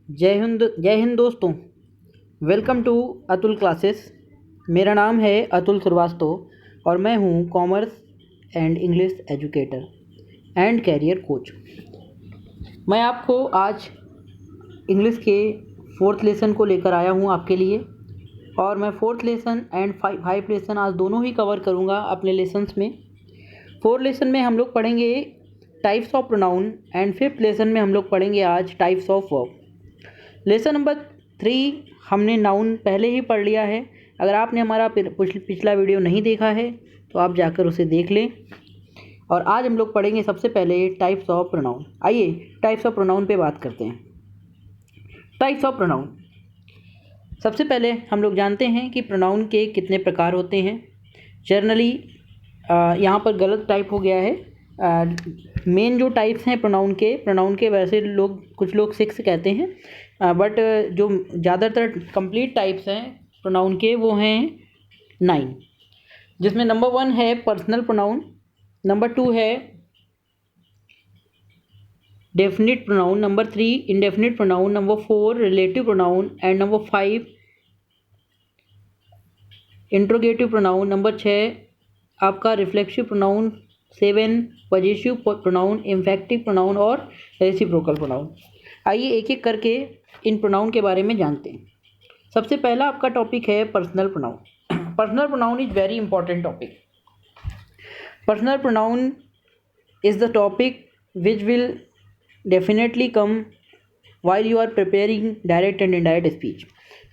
जय हिंद दोस्तों। Welcome to Atul classes. मेरा नाम है अतुल श्रीवास्तव और मैं हूँ commerce and English educator and career coach. मैं आपको आज इंग्लिश के फोर्थ लेसन को लेकर आया हूँ आपके लिए, और मैं fourth lesson and five lesson आज दोनों ही कवर करूँगा अपने लेसन्स में। फोर्थ लेसन में हम लोग पढ़ेंगे types of pronoun and fifth lesson में हम लोग पढ़ेंगे आज types of verb. Lesson number 3 हमने नाउन पहले ही पढ़ लिया है। अगर आपने हमारा पिछला वीडियो नहीं देखा है तो आप जाकर उसे देख लें। और आज हम लोग पढ़ेंगे सबसे पहले टाइप्स ऑफ प्रोनाउन। आइए टाइप्स ऑफ प्रोनाउन पे बात करते हैं। टाइप्स ऑफ प्रोनाउन, सबसे पहले हम लोग जानते हैं कि प्रोनाउन के कितने प्रकार होते हैं। जर्नली यहाँ पर गलत टाइप हो गया है। मेन जो टाइप्स हैं प्रोनाउन के वैसे कुछ लोग 6 कहते हैं, बट जो ज़्यादातर कंप्लीट टाइप्स हैं प्रोनाउन के वो हैं 9, जिसमें नंबर 1 है पर्सनल प्रोनाउन, नंबर 2 है definite pronoun, number 3 indefinite pronoun, number 4 relative pronoun and number 5 interrogative pronoun, number 6 आपका reflexive pronoun, 7 possessive pronoun, emphatic pronoun और रेसिप्रोकल प्रोनाउन। आइए एक एक करके इन प्रोनाउन के बारे में जानते हैं। सबसे पहला आपका टॉपिक है personal pronoun. Personal pronoun is very important topic. Personal pronoun is the topic which will definitely come while you are preparing direct and indirect speech.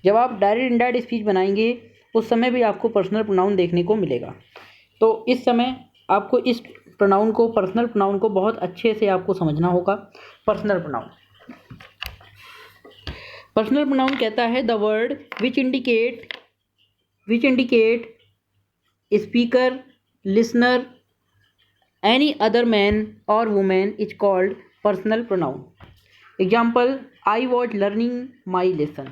जब आप डायरेक्ट इनडायरेक्ट स्पीच बनाएंगे उस समय भी आपको पर्सनल प्रोनाउन देखने को मिलेगा। तो इस समय आपको इस प्रोनाउन को, पर्सनल प्रोनाउन को बहुत अच्छे से आपको समझना होगा। पर्सनल प्रोनाउन, पर्सनल प्रोनाउन कहता है the word which indicate speaker, listener, any other man और women is called personal pronoun. Example, I was learning my lesson,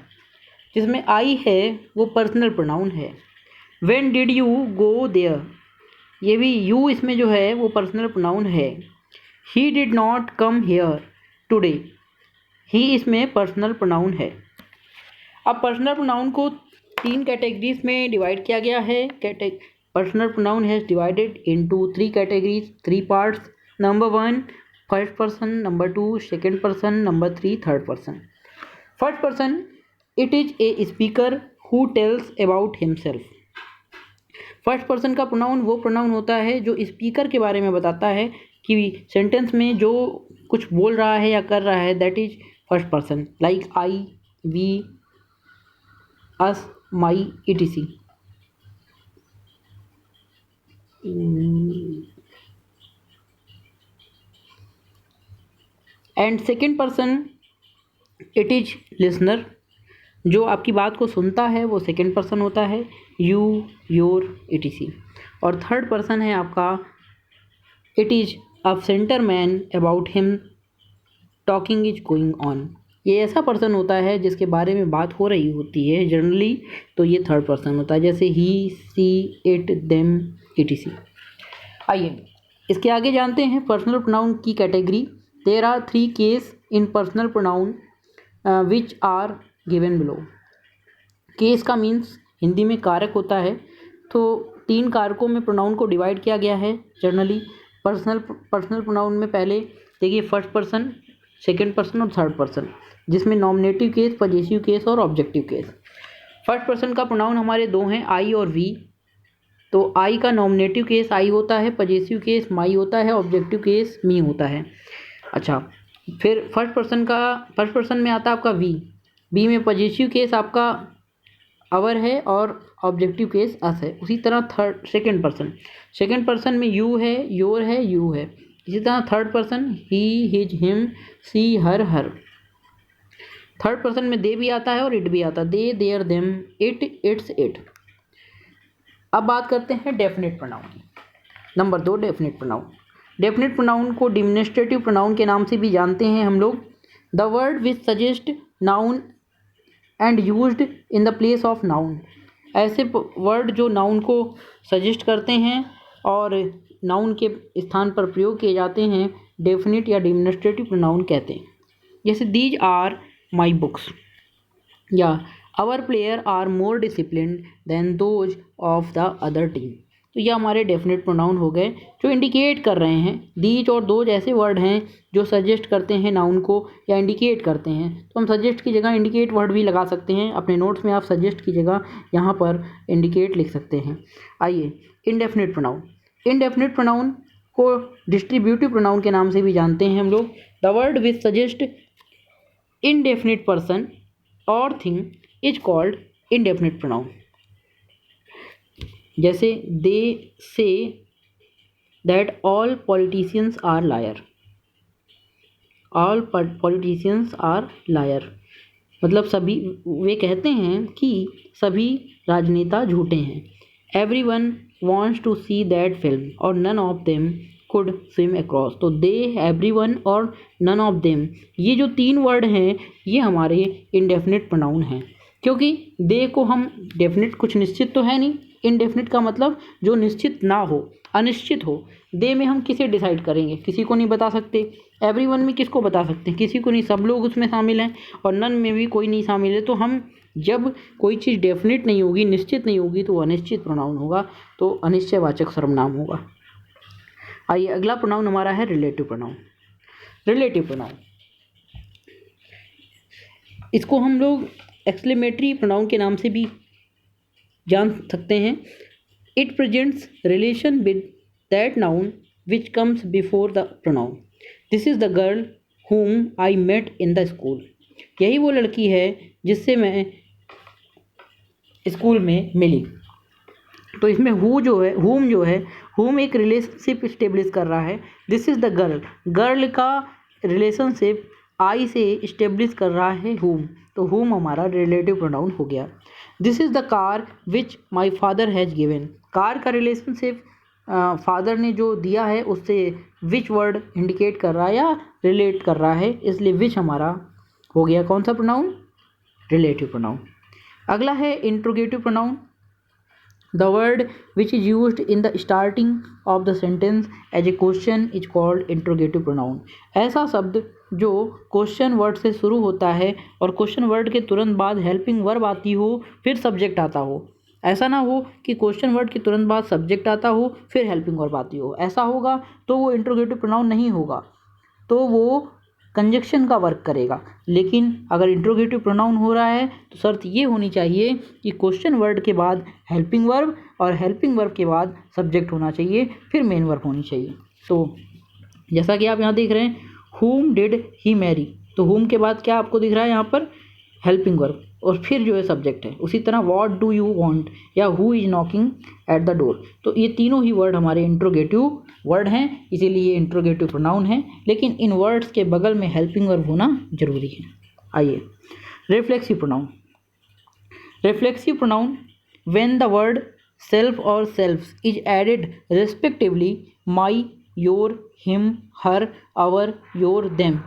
जिसमें आई है वो पर्सनल प्रोनाउन है। When did you go there, ये भी you इसमें जो है वो पर्सनल प्रोनाउन है। He did not come here today, he इसमें पर्सनल प्रोनाउन है। अब पर्सनल प्रोनाउन को 3 कैटेगरीज में डिवाइड किया गया है। Personal pronoun has divided into 3 categories, 3 parts. Number 1 first person, number 2 second person, number 3 third person. First person, it is a speaker who tells about himself. First person का pronoun वो pronoun होता है जो speaker के बारे में बताता है कि सेंटेंस में जो कुछ बोल रहा है या कर रहा है, that is first person, like I, we, us, my, etc. And second person, it is listener, जो आपकी बात को सुनता है वो सेकेंड पर्सन होता है, यू, योर, etc. और थर्ड पर्सन है आपका it is a centre man about him talking is going on. ये ऐसा पर्सन होता है जिसके बारे में बात हो रही होती है जनरली, तो ये थर्ड पर्सन होता है, जैसे he, she, it, them, etc. आइए इसके आगे जानते हैं पर्सनल प्रोनाउन की category. There are 3 case in personal pronoun which are given below. Case का मीन्स हिंदी में कारक होता है, तो 3 कारकों में प्रोनाउन को डिवाइड किया गया है जनरली। पर्सनल प्रोनाउन में पहले देखिए फर्स्ट पर्सन, सेकेंड पर्सन और थर्ड पर्सन, जिसमें नॉमिनेटिव केस, पजेसिव केस और ऑब्जेक्टिव केस। फर्स्ट पर्सन का प्रोनाउन हमारे 2 हैं, आई और वी। तो आई का नॉमिनेटिव केस आई होता है, पजेसिव केस माई होता है, ऑब्जेक्टिव केस मी होता है। अच्छा, फिर फर्स्ट पर्सन में आता है आपका वी। बी में पजेसिव केस आपका अवर है और ऑब्जेक्टिव केस अस है। उसी तरह सेकेंड पर्सन में यू है, योर है, यू है। इसी तरह थर्ड पर्सन ही, हिज, हिम, सी, हर। थर्ड पर्सन में दे भी आता है और इट भी आता है, they, there, them, it, its, it. अब बात करते हैं definite pronoun. Number 2 definite pronoun. Definite pronoun को डिमॉन्स्ट्रेटिव प्रोनाउन के नाम से भी जानते हैं हम लोग। The word which suggest noun and used in the place of noun, ऐसे वर्ड जो नाउन को सजेस्ट करते हैं और नाउन के स्थान पर प्रयोग किए जाते हैं डेफिनेट या डिमॉन्स्ट्रेटिव प्रोनाउन कहते हैं। जैसे दीज आर माई बुक्स, या our player are more disciplined than those of the other team. तो ये हमारे डेफिनेट प्रोनाउन हो गए जो इंडिकेट कर रहे हैं। दीज और दोज ऐसे वर्ड हैं जो सजेस्ट करते हैं नाउन को या इंडिकेट करते हैं। तो हम सजेस्ट की जगह इंडिकेट वर्ड भी लगा सकते हैं। अपने नोट्स में आप सजेस्ट की जगह यहाँ पर इंडिकेट लिख सकते हैं। आइए इनडेफिनेट प्रोनाउन। इनडेफिनेट प्रोनाउन को डिस्ट्रीब्यूटिव प्रोनाउन के नाम से भी जानते हैं हम लोग। The word which suggest indefinite person or thing is called indefinite pronoun। जैसे they say that all politicians are liar, all politicians are liar, मतलब सभी, वे कहते हैं कि सभी राजनेता झूठे हैं। everyone wants to see that film और none of them could swim across। तो they, everyone और none of them, ये जो तीन वर्ड हैं ये हमारे indefinite pronoun हैं, क्योंकि they को हम definite, कुछ निश्चित तो है नहीं, indefinite का मतलब जो निश्चित ना हो, अनिश्चित हो। they में हम किसे डिसाइड करेंगे, किसी को नहीं बता सकते। everyone में किसको बता सकते हैं, किसी को नहीं, सब लोग उसमें शामिल हैं। और none में भी कोई नहीं शामिल है। तो हम जब कोई चीज़ डेफिनेट नहीं होगी, निश्चित नहीं होगी, तो अनिश्चित प्रोनाउन होगा, तो अनिश्चयवाचक सर्वनाम होगा। आइए अगला प्रोनाउन हमारा है रिलेटिव प्रोनाउन। रिलेटिव प्रोनाउन, इसको हम लोग एक्सक्लेमेटरी प्रोनाउन के नाम से भी जान सकते हैं। It presents relation with that noun which comes before the pronoun. This is the girl whom I met in the school. यही वो लड़की है जिससे मैं स्कूल में मिली। तो इसमें हु जो है, whom जो है, whom एक रिलेशनशिप इस्टेब्लिश कर रहा है। This is the girl, girl का रिलेशनशिप आई से इस्टेब्लिश कर रहा है whom। तो whom हमारा रिलेटिव प्रोनाउन हो गया। This is the car which my father has given. Car का रिलेशनशिप फादर ने जो दिया है उससे विच वर्ड इंडिकेट कर रहा है या रिलेट कर रहा है, इसलिए विच हमारा हो गया कौन सा प्रोनाउन, रिलेटिव प्रोनाउन। अगला है interrogative pronoun. The word which is used in the starting of the sentence as a question is called interrogative pronoun. ऐसा शब्द जो क्वेश्चन वर्ड से शुरू होता है और क्वेश्चन वर्ड के तुरंत बाद हेल्पिंग वर्ब आती हो फिर सब्जेक्ट आता हो। ऐसा ना हो कि क्वेश्चन वर्ड के तुरंत बाद सब्जेक्ट आता हो फिर हेल्पिंग वर्ब आती हो। ऐसा होगा तो वो इंट्रोगेटिव प्रोनाउन नहीं होगा, तो वो कंजक्शन का वर्क करेगा। लेकिन अगर इंट्रोगेटिव प्रोनाउन हो रहा है तो शर्त ये होनी चाहिए कि क्वेश्चन वर्ड के बाद हेल्पिंग वर्ब और हेल्पिंग वर्ब के बाद सब्जेक्ट होना चाहिए, फिर मेन वर्ब होनी चाहिए। तो जैसा कि आप यहाँ देख रहे हैं, whom did he marry, तो whom के बाद क्या आपको दिख रहा है यहाँ पर, हेल्पिंग वर्ब, और फिर जो है सब्जेक्ट है। उसी तरह व्हाट डू यू वांट या who is knocking at the door, तो ये तीनों ही वर्ड हमारे इंट्रोगेटिव वर्ड हैं, इसीलिए ये इंट्रोगेटिव प्रोनाउन है। लेकिन इन वर्ड्स के बगल में हेल्पिंग वर्ब होना जरूरी है। आइए reflexive pronoun. Reflexive pronoun when the word self और selves is added respectively my, your, him, her, our, your, them.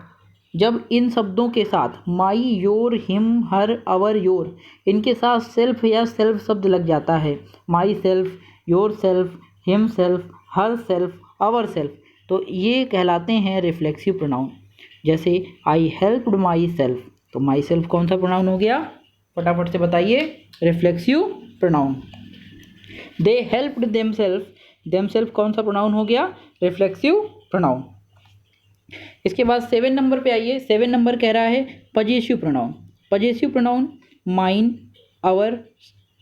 जब इन शब्दों के साथ my, your, him, her, our, your, इनके साथ सेल्फ या सेल्फ शब्द लग जाता है, myself, yourself, himself, herself, ourself, तो ये कहलाते हैं रिफ्लेक्सिव प्रोनाउन। जैसे आई हेल्प्ड माई सेल्फ, तो माई सेल्फ कौन सा प्रोनाउन हो गया, फटाफट से बताइए, reflexive pronoun. They helped themselves, themselves कौन सा प्रोनाउन हो गया, रिफ्लेक्सिव प्रोनाउन। इसके बाद 7 नंबर पे आइए। 7 नंबर कह रहा है possessive pronoun. Possessive pronoun mine, our,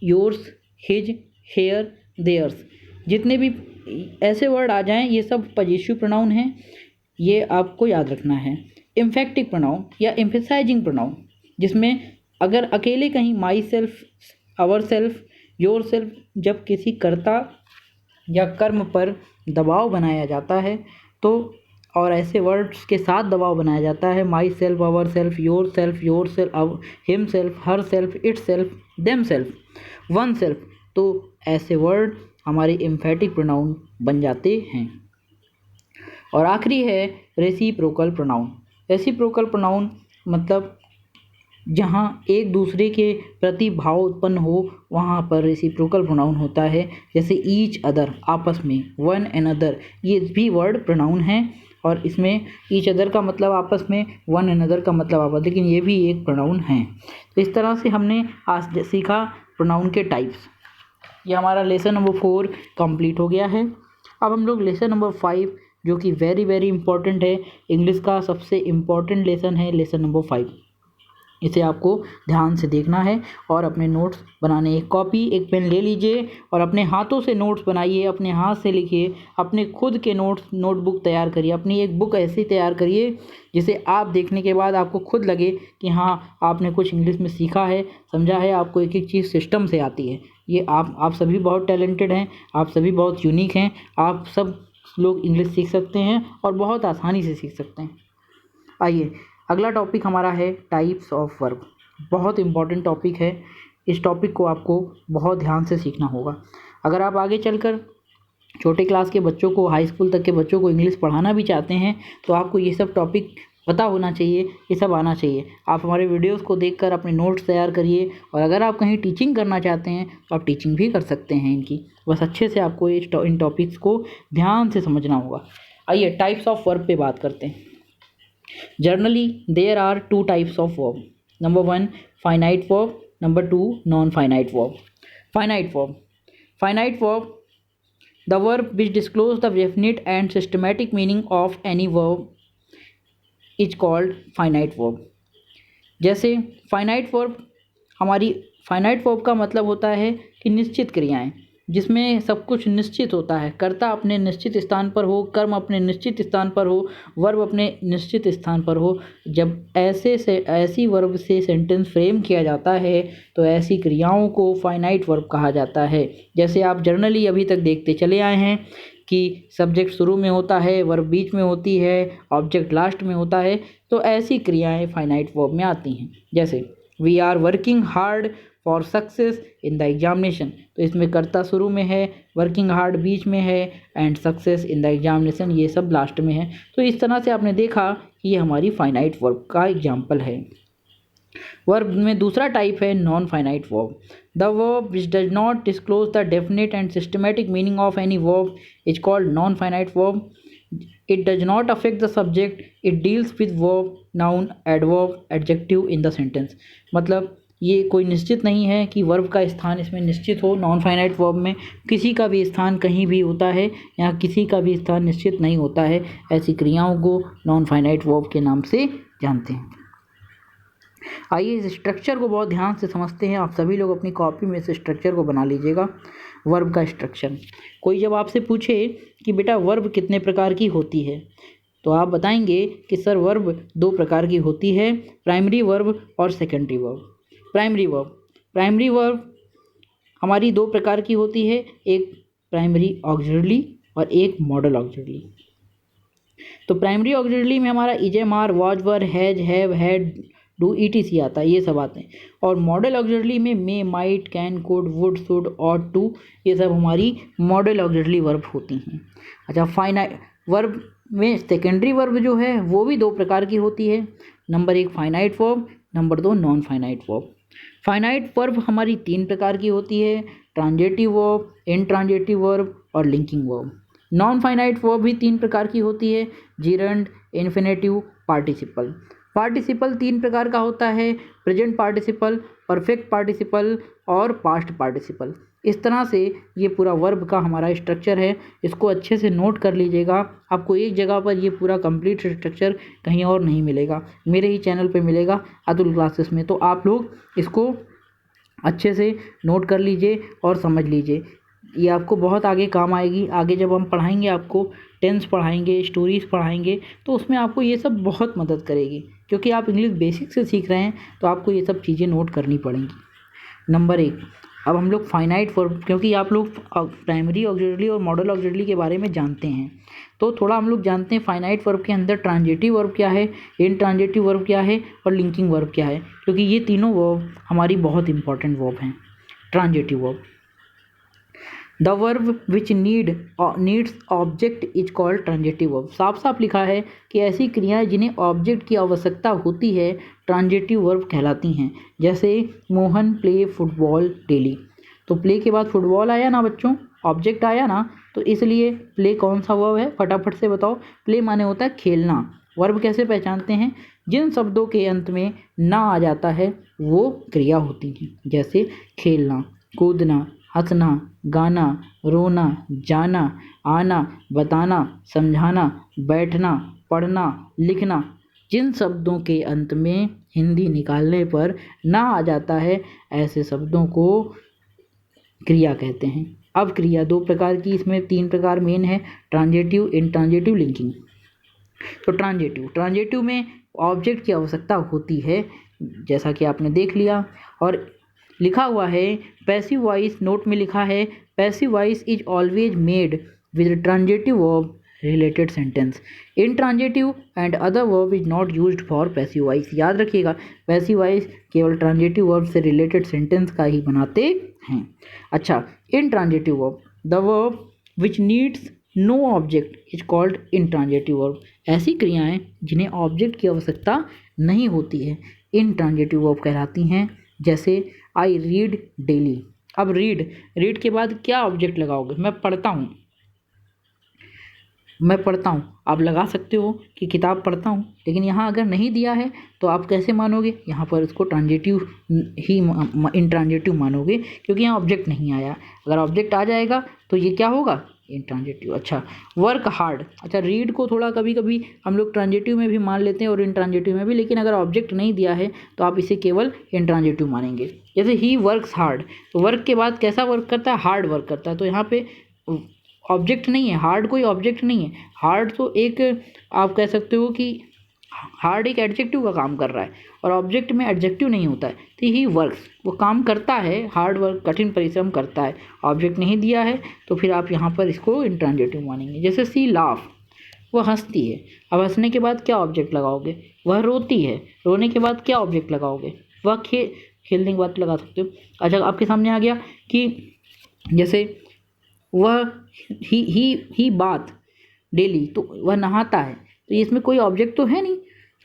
yours, his, her, theirs, जितने भी ऐसे वर्ड आ जाएं ये सब पजेसिव प्रोनाउन हैं, ये आपको याद रखना है। इम्फेक्टिव प्रोनाउन या एम्फेसाइजिंग प्रोनाउन, जिसमें अगर अकेले कहीं myself, ourself, yourself जब किसी कर्ता या कर्म पर दबाव बनाया जाता है तो, और ऐसे वर्ड्स के साथ दबाव बनाया जाता है, myself, ourself, yourself, himself, herself, itself, themself, oneself, तो ऐसे वर्ड हमारे एम्फेटिक प्रोनाउन बन जाते हैं। और आखिरी है रेसिप्रोकल प्रोनाउन। रेसिप्रोकल प्रोनाउन मतलब जहाँ एक दूसरे के प्रति भाव उत्पन्न हो वहाँ पर रेसिप्रोकल प्रोनाउन होता है। जैसे ईच अदर, आपस में, वन एनदर, ये भी वर्ड प्रोनाउन हैं और इसमें ईच अदर का मतलब आपस में, वन अनदर का मतलब आपस, लेकिन ये भी एक प्रोनाउन है। तो इस तरह से हमने आज सीखा प्रोनाउन के टाइप्स। ये हमारा लेसन नंबर 4 कंप्लीट हो गया है। अब हम लोग लेसन नंबर 5, जो कि वेरी वेरी इंपॉर्टेंट है, इंग्लिश का सबसे इम्पॉर्टेंट लेसन है लेसन नंबर 5। इसे आपको ध्यान से देखना है और अपने नोट्स बनाने, एक कॉपी एक पेन ले लीजिए और अपने हाथों से नोट्स बनाइए, अपने हाथ से लिखिए, अपने खुद के नोट्स नोटबुक तैयार करिए, अपनी एक बुक ऐसी तैयार करिए जिसे आप देखने के बाद आपको खुद लगे कि हाँ आपने कुछ इंग्लिश में सीखा है, समझा है, आपको एक एक चीज़ सिस्टम से आती है। ये आप सभी बहुत टैलेंटेड हैं, आप सभी बहुत यूनिक हैं, आप सब लोग इंग्लिश सीख सकते हैं और बहुत आसानी से सीख सकते हैं। आइए अगला टॉपिक हमारा है टाइप्स ऑफ वर्ब। बहुत इम्पॉर्टेंट टॉपिक है, इस टॉपिक को आपको बहुत ध्यान से सीखना होगा। अगर आप आगे चलकर छोटे क्लास के बच्चों को, हाई स्कूल तक के बच्चों को इंग्लिश पढ़ाना भी चाहते हैं तो आपको ये सब टॉपिक पता होना चाहिए, ये सब आना चाहिए। आप हमारे वीडियोस को देखकर अपने नोट्स तैयार करिए और अगर आप कहीं टीचिंग करना चाहते हैं तो आप टीचिंग भी कर सकते हैं इनकी, बस अच्छे से आपको इन टॉपिक्स को ध्यान से समझना होगा। आइए टाइप्स ऑफ वर्ब पे बात करते हैं। Generally, there are two types of verb. Number 1, finite verb. Number 2, non-finite verb. Finite verb. Finite verb, the verb which disclose the definite and systematic meaning of any verb is called finite verb. जैसे finite verb, हमारी finite verb का मतलब होता है कि निश्चित क्रियाएं, जिसमें सब कुछ निश्चित होता है, कर्ता अपने निश्चित स्थान पर हो, कर्म अपने निश्चित स्थान पर हो, वर्ब अपने निश्चित स्थान पर हो। जब ऐसी वर्ब से सेंटेंस फ्रेम किया जाता है तो ऐसी क्रियाओं को फाइनाइट वर्ब कहा जाता है। जैसे आप जर्नली अभी तक देखते चले आए हैं कि सब्जेक्ट शुरू में होता है, वर्ब बीच में होती है, ऑब्जेक्ट लास्ट में होता है, तो ऐसी क्रियाएँ फाइनाइट वर्ब में आती हैं। जैसे we are working hard for success in the examination, तो इसमें कर्ता शुरू में है, वर्किंग हार्ड बीच में है and success in the examination ये सब लास्ट में है। तो इस तरह से आपने देखा कि ये हमारी फाइनाइट वर्ब का एग्जाम्पल है। वर्ब में दूसरा टाइप है non finite verb. The verb which does not disclose the definite and systematic meaning of any verb is called non finite verb. It does not affect the subject, it deals with verb, noun, adverb, adjective in the sentence. मतलब ये कोई निश्चित नहीं है कि verb का स्थान इसमें निश्चित हो। नॉन फाइनाइट वर्ब में किसी का भी स्थान कहीं भी होता है, यहाँ किसी का भी स्थान निश्चित नहीं होता है। ऐसी क्रियाओं को नॉन फाइनाइट वर्ब के नाम से जानते हैं। आइए इस स्ट्रक्चर को बहुत ध्यान से समझते हैं। आप सभी लोग अपनी कॉपी में इस स्ट्रक्चर को बना लीजिएगा। वर्ब का स्ट्रक्चर, कोई जब आपसे पूछे कि बेटा वर्ब कितने प्रकार की होती है तो आप बताएंगे कि सर वर्ब 2 प्रकार की होती है, प्राइमरी वर्ब और सेकेंडरी वर्ब। प्राइमरी वर्ब हमारी 2 प्रकार की होती है, एक प्राइमरी ऑक्सिलरी और एक मॉडल ऑक्सिलरी। तो प्राइमरी ऑक्सिलरी में हमारा is, am, are, was, were, has, have, had, do, etc आता है, ये सब आते हैं। और मॉडल ऑक्सिलरी में may, might, can, could, would, should, ought to, ये सब हमारी मॉडल ऑक्सिलरी वर्ब होती हैं। अच्छा, फाइनाइट वर्ब में सेकेंडरी वर्ब जो है वो भी 2 प्रकार की होती है। Number 1 finite verb, number 2 non finite verb. Finite verb हमारी 3 प्रकार की होती है, ट्रांजेटिव वर्ब, इनट्रांजेटिव वर्ब और linking verb. Non finite verb भी 3 प्रकार की होती है, जिरंड, इन्फिनेटिव, पार्टिसिपल। पार्टिसिपल 3 प्रकार का होता है, प्रेजेंट पार्टिसिपल, परफेक्ट पार्टिसिपल और पास्ट पार्टिसिपल। इस तरह से ये पूरा वर्ब का हमारा स्ट्रक्चर है। इसको अच्छे से नोट कर लीजिएगा, आपको एक जगह पर ये पूरा कंप्लीट स्ट्रक्चर कहीं और नहीं मिलेगा, मेरे ही चैनल पे मिलेगा अतुल क्लासेस में। तो आप लोग इसको अच्छे से नोट कर लीजिए और समझ लीजिए, ये आपको बहुत आगे काम आएगी। आगे जब हम पढ़ाएंगे, आपको टेंस पढ़ाएंगे, स्टोरीज़ पढ़ाएंगे, तो उसमें आपको ये सब बहुत मदद करेगी, क्योंकि आप इंग्लिश बेसिक से सीख रहे हैं तो आपको ये सब चीज़ें नोट करनी पड़ेंगी। नंबर 1, अब हम लोग फाइनाइट वर्ब, क्योंकि आप लोग प्राइमरी ऑक्सिलरी और मॉडल ऑक्सिलरी के बारे में जानते हैं, तो थोड़ा हम लोग जानते हैं फाइनाइट वर्ब के अंदर ट्रांजेटिव वर्ब क्या है, इनट्रांजेटिव वर्ब क्या है और लिंकिंग वर्ब क्या है, क्योंकि ये तीनों वर्ब हमारी बहुत इंपॉर्टेंट वर्ब हैं। Transitive verb, the verb which needs object is called transitive verb. साफ साफ लिखा है कि ऐसी क्रियाएं जिन्हें ऑब्जेक्ट की आवश्यकता होती है ट्रांजेटिव वर्ब कहलाती हैं। जैसे मोहन प्ले फुटबॉल डेली, तो प्ले के बाद फुटबॉल आया ना बच्चों, ऑब्जेक्ट आया ना, तो इसलिए प्ले कौन सा वर्ब है, फटाफट से बताओ। प्ले माने होता है खेलना। वर्ब कैसे पहचानते हैं, जिन शब्दों के अंत में ना आ जाता है वो क्रिया होती हैं, जैसे खेलना, कूदना, हंसना, गाना, रोना, जाना, आना, बताना, समझाना, बैठना, पढ़ना, लिखना। जिन शब्दों के अंत में हिंदी निकालने पर ना आ जाता है ऐसे शब्दों को क्रिया कहते हैं। अब क्रिया दो प्रकार की, इसमें तीन प्रकार मेन है, ट्रांजेटिव, इंट्रांजेटिव, लिंकिंग। तो ट्रांजेटिव में ऑब्जेक्ट की आवश्यकता होती है, जैसा कि आपने देख लिया, और लिखा हुआ है पैसिव वॉइस, नोट में लिखा है passive voice is always made with transitive verb related sentence. Intransitive and other verb is not used for passive voice. याद रखिएगा, पैसिव वॉइस केवल ट्रांजेटिव वर्ब से रिलेटेड सेंटेंस का ही बनाते हैं। अच्छा, intransitive verb, the verb which needs no object is called intransitive verb. ऐसी क्रियाएं जिन्हें ऑब्जेक्ट की आवश्यकता नहीं होती है इंट्रांजेटिव वर्ब कहलाती हैं, जैसे आई रीड डेली। अब रीड के बाद क्या ऑब्जेक्ट लगाओगे, मैं पढ़ता हूँ, आप लगा सकते हो कि किताब पढ़ता हूँ, लेकिन यहाँ अगर नहीं दिया है तो आप कैसे मानोगे, यहाँ पर इसको ट्रांजेटिव ही इंट्रांजेटिव मानोगे, क्योंकि यहाँ ऑब्जेक्ट नहीं आया। अगर ऑब्जेक्ट आ जाएगा तो ये क्या होगा, इंट्रांजेटिव। अच्छा, वर्क हार्ड। अच्छा, रीड को थोड़ा कभी कभी हम लोग ट्रांजेटिव में भी मान लेते हैं और इंट्रांजेटिव में भी, लेकिन अगर ऑब्जेक्ट नहीं दिया है तो आप इसे केवल इंट्रांजेटिव मानेंगे। जैसे ही वर्क्स हार्ड, तो वर्क के बाद कैसा वर्क करता है, हार्ड वर्क करता है। तो यहाँ पे ऑब्जेक्ट नहीं है, हार्ड कोई ऑब्जेक्ट नहीं है। हार्ड तो एक, आप कह सकते हो कि हार्ड एक एडजेक्टिव का काम कर रहा है, और ऑब्जेक्ट में एडजेक्टिव नहीं होता है। तो ही वर्क्स, वो काम करता है, हार्ड वर्क, कठिन परिश्रम करता है। ऑब्जेक्ट नहीं दिया है तो फिर आप यहाँ पर इसको इंट्रांजेटिव मानेंगे। जैसे सी लाफ, वह हंसती है। अब हंसने के बाद क्या ऑब्जेक्ट लगाओगे, वह रोती है। रोने के बाद क्या ऑब्जेक्ट लगाओगे, वह खेलने के बाद लगा सकते हो। अच्छा, आपके सामने आ गया कि जैसे वह ही बात डेली, तो वह नहाता है, तो इसमें कोई ऑब्जेक्ट तो है नहीं,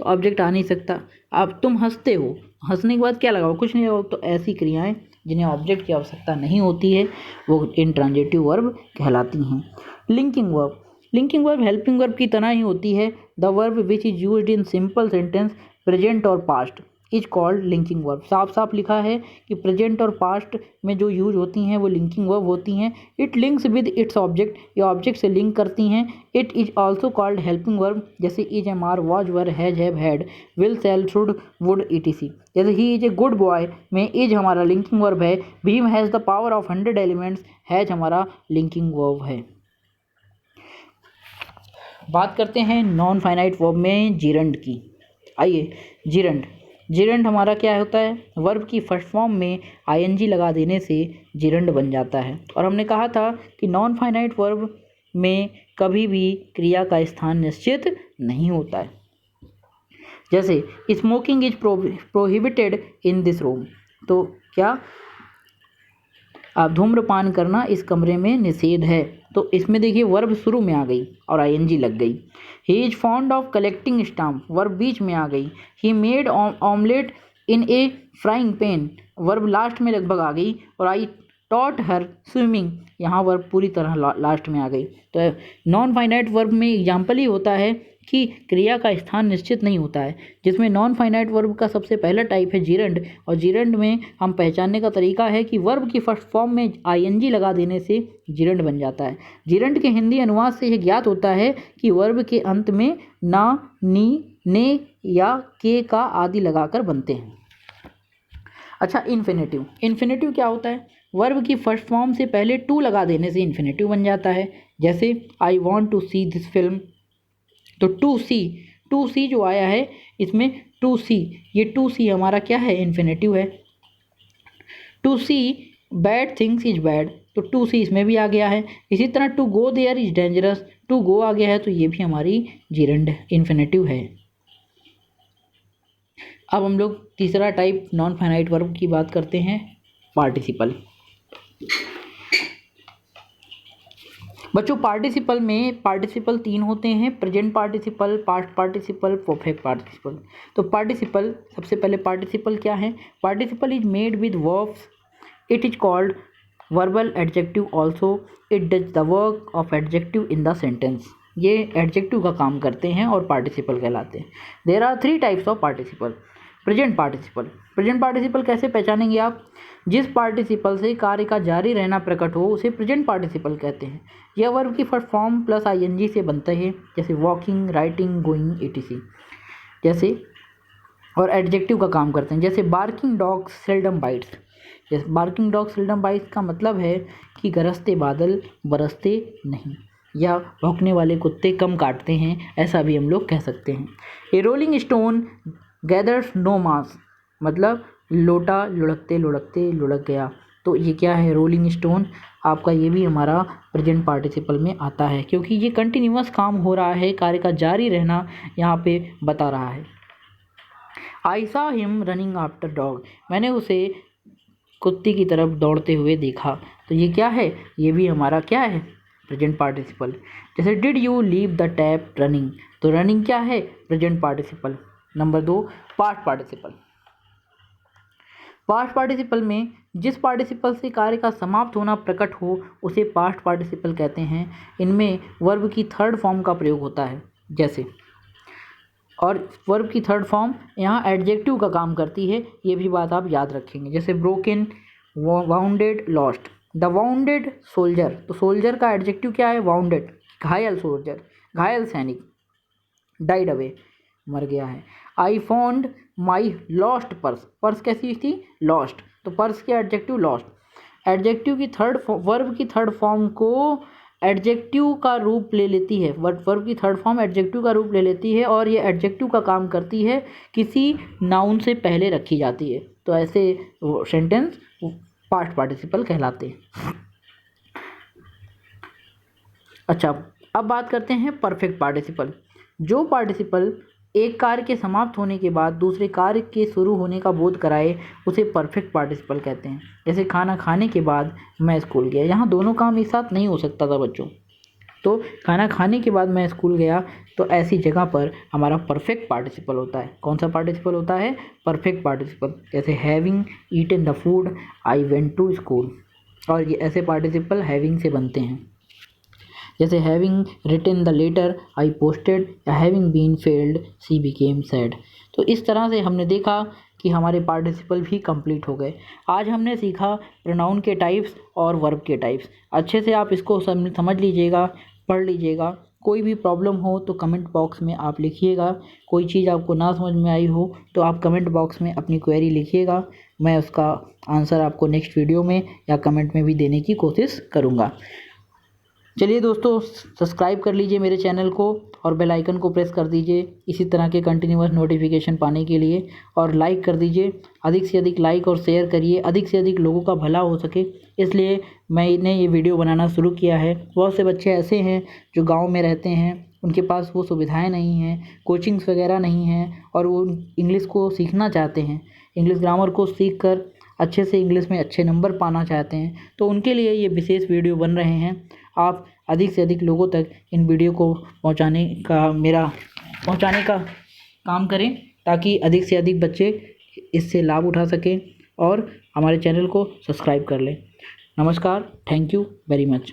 तो ऑब्जेक्ट आ नहीं सकता। अब तुम हंसते हो, हंसने के बाद क्या लगाओ, कुछ नहीं लगाओ। तो ऐसी क्रियाएं जिन्हें ऑब्जेक्ट की आवश्यकता नहीं होती है वो इंट्रांजेटिव वर्ब कहलाती हैं। लिंकिंग वर्ब हेल्पिंग वर्ब की तरह ही होती है। The verb which is used in simple sentence present और past is called linking verb. साफ साफ लिखा है कि प्रेजेंट और पास्ट में जो यूज होती हैं वो लिंकिंग वर्ब होती हैं। It links with its object, ये ऑब्जेक्ट से लिंक करती हैं। It is also called helping verb, जैसे is, am, are, was, were, has, have, had, will, shall, should, would, etc। जैसे he is a good boy में is हमारा linking verb है। Bhim has the power of 100 elements, has हमारा linking verb है। बात करते हैं नॉन फाइनाइट वर्ब में जीरंड की। आइए, जीरंड हमारा क्या होता है, वर्ब की फर्स्ट फॉर्म में आईएनजी लगा देने से जीरंड बन जाता है। और हमने कहा था कि नॉन फाइनाइट वर्ब में कभी भी क्रिया का स्थान निश्चित नहीं होता है। जैसे smoking is prohibited in this room, तो क्या आप धूम्रपान करना इस कमरे में निषेध है। तो इसमें देखिए वर्ब शुरू में आ गई और आईएनजी लग गई। He is fond of collecting stamp, verb बीच में आ गई। He made omelette in a frying pan, verb last में लगभग आ गई। और आई टॉट हर स्विमिंग, यहाँ वर्ब पूरी तरह लास्ट में आ गई। तो नॉन फाइनाइट वर्ब में एग्जाम्पल ही होता है कि क्रिया का स्थान निश्चित नहीं होता है, जिसमें नॉन फाइनाइट वर्ब का सबसे पहला टाइप है जीरंड। और जीरंड में हम पहचानने का तरीका है कि वर्ब की फर्स्ट फॉर्म में आईएनजी लगा देने से जीरंड बन जाता है। जीरंड के हिंदी अनुवाद से यह ज्ञात होता है कि वर्ब के अंत में ना, नी, ने या के का आदि लगाकर बनते हैं। अच्छा, इन्फिनेटिव क्या होता है, वर्ब की फर्स्ट फॉर्म से पहले टू लगा देने से इन्फिनेटिव बन जाता है। जैसे I want to see this film, तो टू सी जो आया है इसमें टू सी, ये टू सी हमारा क्या है, इन्फिनेटिव है। To see bad things is bad, तो टू सी इसमें भी आ गया है। इसी तरह to go there is dangerous, to go आ गया है, तो ये भी हमारी जीरंड इन्फिनेटिव है। अब हम लोग तीसरा टाइप नॉन फाइनाइट वर्ब की बात करते हैं, पार्टिसिपल। बच्चों, पार्टिसिपल में पार्टिसिपल तीन होते हैं, present participle, past participle, perfect participle. तो पार्टिसिपल, सबसे पहले पार्टिसिपल क्या है, participle is made with verbs, it is called verbal adjective also, it does the work of adjective in the sentence. ये एडजेक्टिव का काम करते हैं और पार्टिसिपल कहलाते हैं। There are 3 types of participle. Present participle. Present participle कैसे पहचानेंगे आप? जिस पार्टिसिपल से कार्य का जारी रहना प्रकट हो उसे प्रेजेंट पार्टिसिपल कहते हैं। यह वर्ब की फर्स्ट फॉर्म प्लस आईएनजी से बनता है, जैसे वॉकिंग, राइटिंग, गोइंग, etc। जैसे और एडजेक्टिव का काम करते हैं, जैसे बार्किंग डॉग सेल्डम बाइट्स। जैसे बार्किंग डॉग सेल्डम बाइट्स का मतलब है कि गरजते बादल बरसते नहीं, या भौंकने वाले कुत्ते कम काटते हैं, ऐसा भी हम लोग कह सकते हैं। ए रोलिंग स्टोन गैदर्स नो मास, मतलब लोटा लुढ़कते लुढ़कते लुढ़क गया। तो ये क्या है? Rolling stone. आपका ये भी हमारा प्रेजेंट पार्टिसिपल में आता है, क्योंकि ये कंटिन्यूअस काम हो रहा है, कार्य का जारी रहना यहाँ पे बता रहा है। I saw him running after dog, मैंने उसे कुत्ते की तरफ दौड़ते हुए देखा। तो ये क्या है? ये भी हमारा क्या है? Present participle. जैसे did you leave the tap running, तो रनिंग क्या है? Present participle. Number 2, past participle. Past participle में जिस पार्टिसिपल से कार्य का समाप्त होना प्रकट हो उसे पास्ट पार्टिसिपल कहते हैं। इनमें वर्ब की थर्ड फॉर्म का प्रयोग होता है, जैसे, और वर्ब की थर्ड फॉर्म यहाँ एडजेक्टिव का काम करती है, ये भी बात आप याद रखेंगे। जैसे broken, bounded, lost. The bounded soldier, तो सोल्जर का एडजेक्टिव क्या है? वाउंडेड, घायल सोल्जर, घायल सैनिक। डाइड अवे, मर गया है। I found my lost purse, purse कैसी थी? लॉस्ट, तो पर्स के एडजेक्टिव लॉस्ट। एडजेक्टिव की वर्ब की थर्ड फॉर्म को एडजेक्टिव का रूप ले लेती है, वर्ब की थर्ड फॉर्म एडजेक्टिव का रूप ले लेती है, और ये एडजेक्टिव का काम करती है, किसी नाउन से पहले रखी जाती है। तो ऐसे सेंटेंस पास्ट पार्टिसिपल कहलाते हैं। अच्छा, अब बात करते हैं परफेक्ट पार्टिसिपल। जो पार्टिसिपल एक कार्य के समाप्त होने के बाद दूसरे कार्य के शुरू होने का बोध कराए उसे परफेक्ट पार्टिसिपल कहते हैं। जैसे खाना खाने के बाद मैं स्कूल गया, यहाँ दोनों काम एक साथ नहीं हो सकता था बच्चों। तो खाना खाने के बाद मैं स्कूल गया, तो ऐसी जगह पर हमारा परफेक्ट पार्टिसिपल होता है। कौन सा पार्टिसिपल होता है? Perfect participle. जैसे having eaten the food I went to school, और ये ऐसे पार्टिसिपल हैविंग से बनते हैं। जैसे having written the letter I posted, या having been failed she became sad. तो इस तरह से हमने देखा कि हमारे पार्टिसिपल भी कंप्लीट हो गए। आज हमने सीखा प्रोनाउन के टाइप्स और वर्ब के टाइप्स। अच्छे से आप इसको समझ लीजिएगा, पढ़ लीजिएगा। कोई भी प्रॉब्लम हो तो कमेंट बॉक्स में आप लिखिएगा। कोई चीज़ आपको ना समझ में आई हो तो आप कमेंट बॉक्स में अपनी क्वेरी लिखिएगा। मैं उसका आंसर आपको नेक्स्ट वीडियो में या कमेंट में भी देने की कोशिश करूँगा। चलिए दोस्तों, सब्सक्राइब कर लीजिए मेरे चैनल को और बेल आइकन को प्रेस कर दीजिए इसी तरह के कंटिन्यूअस नोटिफिकेशन पाने के लिए, और लाइक कर दीजिए। अधिक से अधिक लाइक और शेयर करिए, अधिक से अधिक लोगों का भला हो सके, इसलिए मैंने ये वीडियो बनाना शुरू किया है। बहुत से बच्चे ऐसे हैं जो गाँव में रहते हैं, उनके पास वो सुविधाएँ नहीं हैं, कोचिंग्स वगैरह नहीं हैं, और वो इंग्लिश को सीखना चाहते हैं, इंग्लिश ग्रामर को सीख कर अच्छे से इंग्लिश में अच्छे नंबर पाना चाहते हैं। तो उनके लिए ये विशेष वीडियो बन रहे हैं। आप अधिक से अधिक लोगों तक इन वीडियो को पहुंचाने का काम करें, ताकि अधिक से अधिक बच्चे इससे लाभ उठा सकें और हमारे चैनल को सब्सक्राइब कर लें। नमस्कार, थैंक यू वेरी मच।